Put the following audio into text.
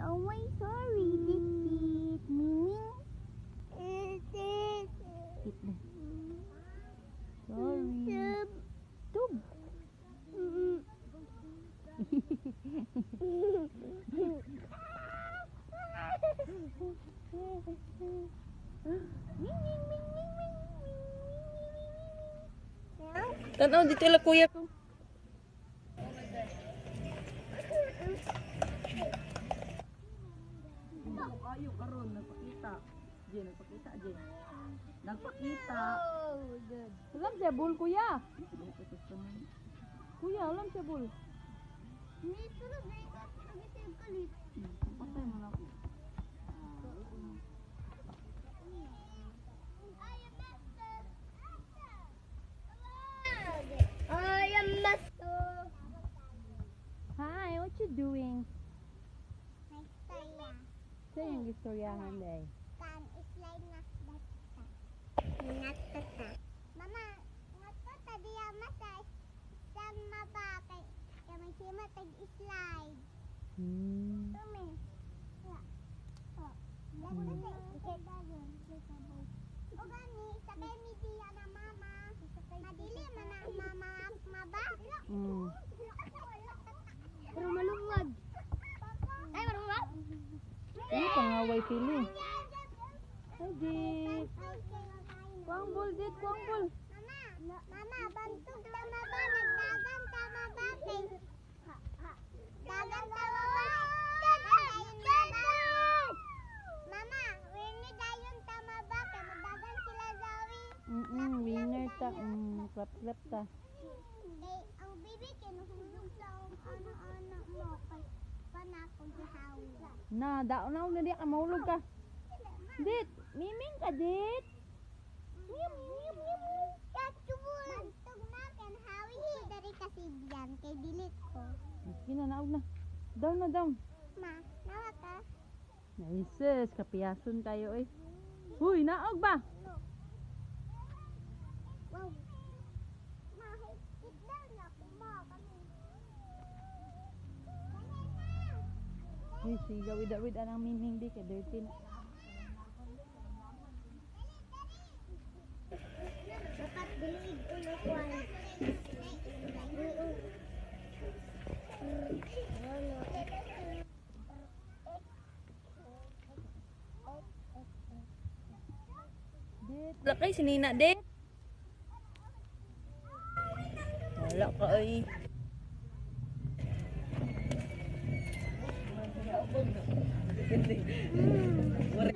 Oh my, sorry, Dit. Miming. Hit na. Sorry. Tub. Tanaw dito la kuya ko. Ayo karon nagpakita. Jen nagpakita Jen. Nagpakita. Oh, good. Alam siya bul kuya. Kuya, alam siya bul. Nito na ba nag-save ka lit? Patay mo na ako. I am master. Hi, what you doing? Masaya. Sa yung istoryahan day. Kan islay na basta. Natata. Mama, natata diya masay. Sang mabakay. Kami sima tag-slide. Tumi. Oh. O gani, sakay mi diya na mama. Madili man na mama mabak. Pero maluwag. Ay, marunong. Ano pangaway pili? Hi, Dit. Kuang bol, Dit. Kuang bol. Mama, bantog tama ba? Nagdagan tama ba? Dagan tama ba? Mama, winner dayon tama ba? Kaya magdagan sila Zoe. Winner ta. Clap-clap ta. Ang baby kinuhulog sa ano-ano mo. Kay panakong gihawi. Na, daon na di ka mahulog ka. Dit, miming ka, Dit. Mim. Bantog na, kanhawi ko dari kasi diyan. Kay dilit ko. Sige na, naog na. Down na, down. Ma, nawa ka? Naises, kapiyason tayo eh. Huy, naog ba? Wow. Ma, higit down na ako mo. Kami. Uy, si gawid-awid anang miming di ka, dirty na. Dapat bilig ulo kwan. Dit, wala kay sinina, Dit. Wala ka ay. Wala